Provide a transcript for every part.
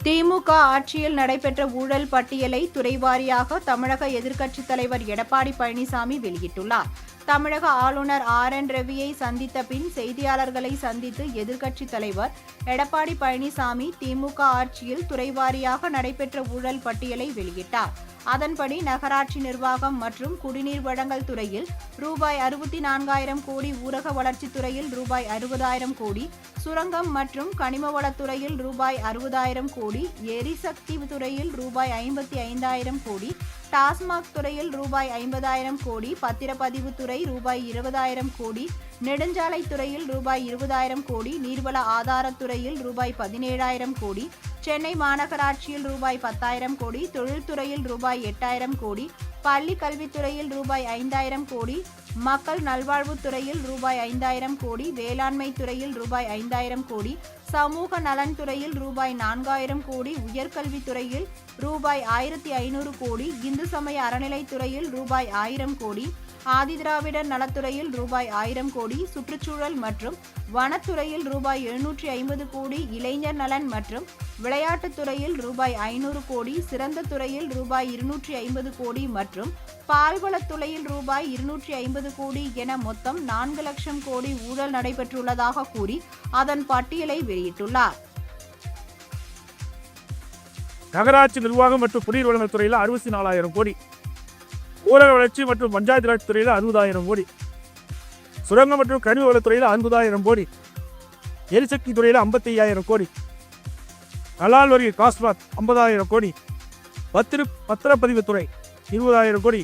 திமுக ஆட்சியில் நடைபெற்ற ஊழல் பட்டியலை துறைவாரியாக தமிழக எதிர்க்கட்சித் தலைவர் எடப்பாடி பழனிசாமி வெளியிட்டுள்ளார். தமிழக ஆளுநர் ஆர்.என். ரவியை சந்தித்த பின் செய்தியாளர்களை சந்தித்து எதிர்க்கட்சித் தலைவர் எடப்பாடி பழனிசாமி திமுக ஆட்சியில் துறைவாரியாக நடைபெற்ற ஊழல் பட்டியலை வெளியிட்டார். அதன்படி நகராட்சி நிர்வாகம் மற்றும் குடிநீர் வழங்கல் துறையில் ரூபாய் 64,000 கோடி, ஊரக வளர்ச்சித் துறையில் ரூபாய் 60,000 கோடி, சுரங்கம் மற்றும் கனிமவளத்துறையில் ரூபாய் 60,000 கோடி, எரிசக்தி துறையில் ரூபாய் 55,000 கோடி, டாஸ்மாக் துறையில் ரூபாய் 50,000 கோடி, பத்திரப்பதிவு துறை ரூபாய் 20,000 கோடி, நெடுஞ்சாலை துறையில் ரூபாய் 20,000 கோடி, நீர்வள ஆதாரத்துறையில் ரூபாய் 17,000 கோடி, சென்னை மாநகராட்சியில் ரூபாய் 10,000 கோடி, தொழில்துறையில் ரூபாய் 8,000 கோடி, பள்ளி கல்வித்துறையில் ரூபாய் 5,000 கோடி, மக்கள் நல்வாழ்வுத்துறையில் ரூபாய் 5,000 கோடி, வேளாண்மை துறையில் ரூபாய் 5,000 கோடி, சமூக நலன் துறையில் ரூபாய் 4,000 கோடி, உயர்கல்வித்துறையில் ரூபாய் 1,500 கோடி, இந்து சமய அறநிலைத்துறையில் ரூபாய் 1,000 கோடி, ஆதிதிராவிடர் நலத்துறையில் ரூபாய் 1,000 கோடி, சுற்றுச்சூழல் மற்றும் வனத்துறையில் ரூபாய் 750 கோடி, இளைஞர் நலன் மற்றும் விளையாட்டுத் துறையில் ரூபாய் 500 கோடி, சிறந்த துறையில் ரூபாய் 250 கோடி மற்றும் பால்வளத்துறையில் ரூபாய் 250 கோடி என மொத்தம் 4 லட்சம் கோடி ஊழல் நடைபெற்றுள்ளதாக கூறி அதன் பட்டியலை வெளியிட்டுள்ளார். நகராட்சி நிர்வாகம் மற்றும் குடிநீர் வழங்கல் துறையில் 64,000 கோடி, ஊரக வளர்ச்சி மற்றும் பஞ்சாயத்து ராஜ் துறையில் 60,000 கோடி, சுரங்கம் மற்றும் கனிம வளத்துறையில் 50,000 கோடி, எரிசக்தி துறையில் 55,000 கோடி, கலால் வரி டாஸ்மாக் 50,000 கோடி, பத்திரப்பதிவு துறை 20,000 கோடி,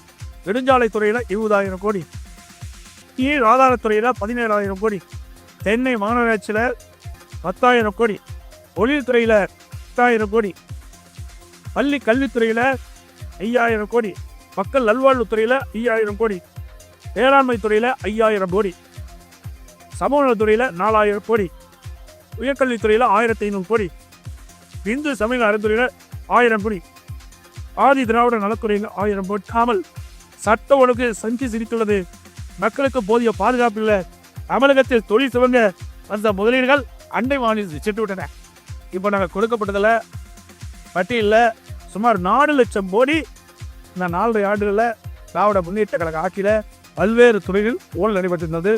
நெடுஞ்சாலை துறையில் 20,000 கோடி, நீர் ஆதாரத்துறையில் 17,000 கோடி, சென்னை மாநகராட்சியில் 10,000 கோடி, தொழில்துறையில் 10,000 கோடி, பள்ளி கல்வித்துறையில் 5,000 கோடி, மக்கள் நல்வாழ்வுத்துறையில் 5,000 கோடி, வேளாண்மை துறையில் 5,000 கோடி, சமூக நலத்துறையில் 4,000 கோடி, உயர்கல்வித்துறையில் 1,500 கோடி, இந்து சமய அறத்துறையில் 1,000 கோடி, ஆதி திராவிட நலத்துறையில் 1,000 கோடி. காமல் சட்ட ஒழுங்கு சங்கி சிரித்துள்ளது. மக்களுக்கு போதிய பாதுகாப்பு இல்லை. தமிழகத்தில் தொழில் சிவங்க வந்த முதலீடுகள் அண்டை மாநிலத்தில் சென்று விட்டன. இப்போ நாங்கள் கொடுக்கப்பட்டதில் பட்டியலில் சுமார் 4 லட்சம் கோடி இந்த 4 ஆண்டுகளில் திராவிட முன்னேற்ற கழக ஆட்சியில் பல்வேறு துறையில் ஊழல் நடைபெற்றிருந்தது.